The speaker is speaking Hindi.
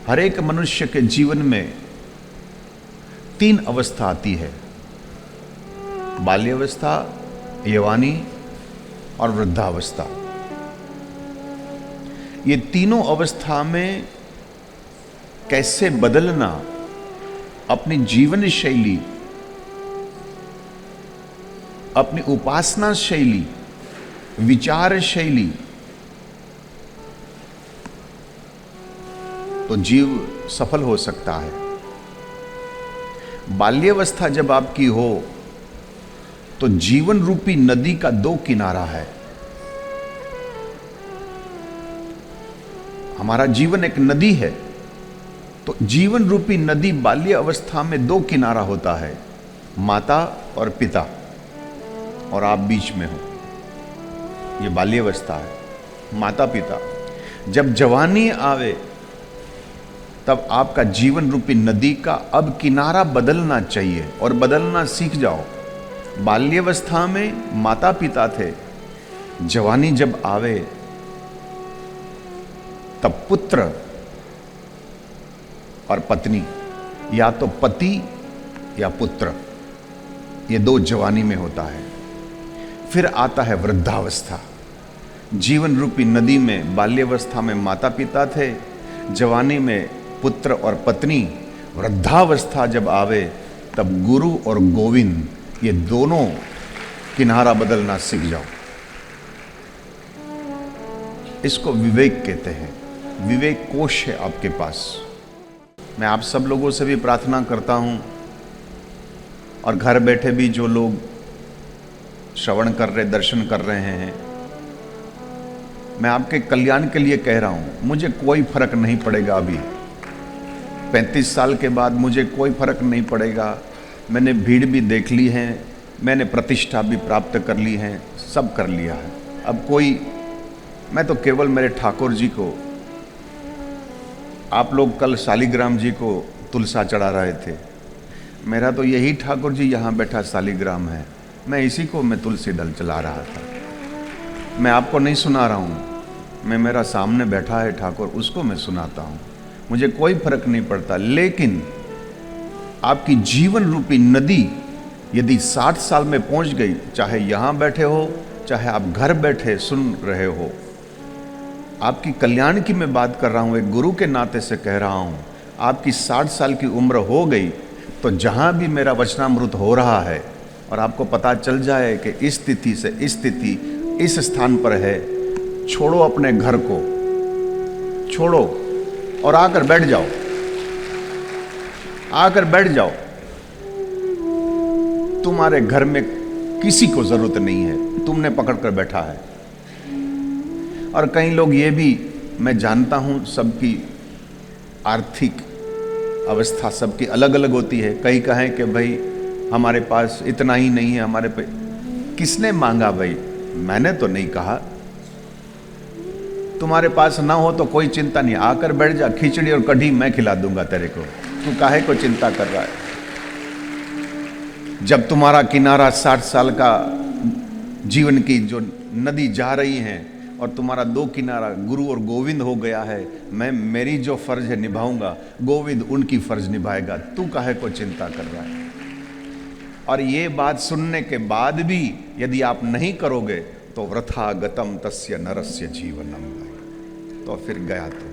हर एक मनुष्य के जीवन में 3 अवस्था आती है, बाल्यावस्था, यौवनी और वृद्धावस्था। ये तीनों अवस्था में कैसे बदलना अपनी जीवन शैली, अपनी उपासना शैली, विचार शैली, तो जीव सफल हो सकता है। बाल्यावस्था जब आपकी हो तो जीवन रूपी नदी का 2 किनारा है। हमारा जीवन एक नदी है, तो जीवन रूपी नदी बाल्य अवस्था में 2 किनारा होता है, माता और पिता, और आप बीच में हो। ये बाल्यावस्था है, माता पिता। जब जवानी आवे तब आपका जीवन रूपी नदी का अब किनारा बदलना चाहिए और बदलना सीख जाओ। बाल्यावस्था में माता पिता थे, जवानी जब आवे तब पुत्र और पत्नी, या तो पति या पुत्र, ये 2 जवानी में होता है। फिर आता है वृद्धावस्था। जीवन रूपी नदी में बाल्यावस्था में माता पिता थे, जवानी में पुत्र और पत्नी। वृद्धावस्था जब आवे तब गुरु और गोविंद, ये दोनों किनारा बदलना सीख जाओ। इसको विवेक कहते हैं। विवेक कोश है आपके पास। मैं आप सब लोगों से भी प्रार्थना करता हूं, और घर बैठे भी जो लोग श्रवण कर रहे, दर्शन कर रहे हैं, मैं आपके कल्याण के लिए कह रहा हूं। मुझे कोई फर्क नहीं पड़ेगा। अभी 35 साल के बाद मुझे कोई फर्क नहीं पड़ेगा। मैंने भीड़ भी देख ली है, मैंने प्रतिष्ठा भी प्राप्त कर ली है, सब कर लिया है। अब मैं तो केवल मेरे ठाकुर जी को, आप लोग कल शालिग्राम जी को तुलसा चढ़ा रहे थे, मेरा तो यही ठाकुर जी यहाँ बैठा शालिग्राम है, मैं इसी को मैं तुलसी दल चला रहा था। मैं आपको नहीं सुना रहा हूँ, मैं मेरा सामने बैठा है ठाकुर, उसको मैं सुनाता हूँ। मुझे कोई फर्क नहीं पड़ता। लेकिन आपकी जीवन रूपी नदी यदि 60 साल में पहुंच गई, चाहे यहां बैठे हो, चाहे आप घर बैठे सुन रहे हो, आपकी कल्याण की मैं बात कर रहा हूं, एक गुरु के नाते से कह रहा हूं। आपकी 60 साल की उम्र हो गई तो जहां भी मेरा वचनामृत हो रहा है और आपको पता चल जाए कि इस तिथि से इस तिथि इस स्थान पर है, छोड़ो अपने घर को, छोड़ो और आकर बैठ जाओ, आकर बैठ जाओ। तुम्हारे घर में किसी को जरूरत नहीं है, तुमने पकड़कर बैठा है। और कई लोग ये भी, मैं जानता हूं सबकी आर्थिक अवस्था सबकी अलग अलग होती है। कई कहें कि भाई हमारे पास इतना ही नहीं है, हमारे पे किसने मांगा? भाई मैंने तो नहीं कहा। तुम्हारे पास ना हो तो कोई चिंता नहीं, आकर बैठ जा, खिचड़ी और कढ़ी मैं खिला दूंगा तेरे को, तू काहे को चिंता कर रहा है? जब तुम्हारा किनारा 60 साल का जीवन की जो नदी जा रही है और तुम्हारा 2 किनारा गुरु और गोविंद हो गया है, मैं मेरी जो फर्ज है निभाऊंगा, गोविंद उनकी फर्ज निभाएगा, तू काहे को चिंता कर रहा है? और ये बात सुनने के बाद भी यदि आप नहीं करोगे तो वृथा गतम तस्य नरस्य जीवनम, तो फिर गया तो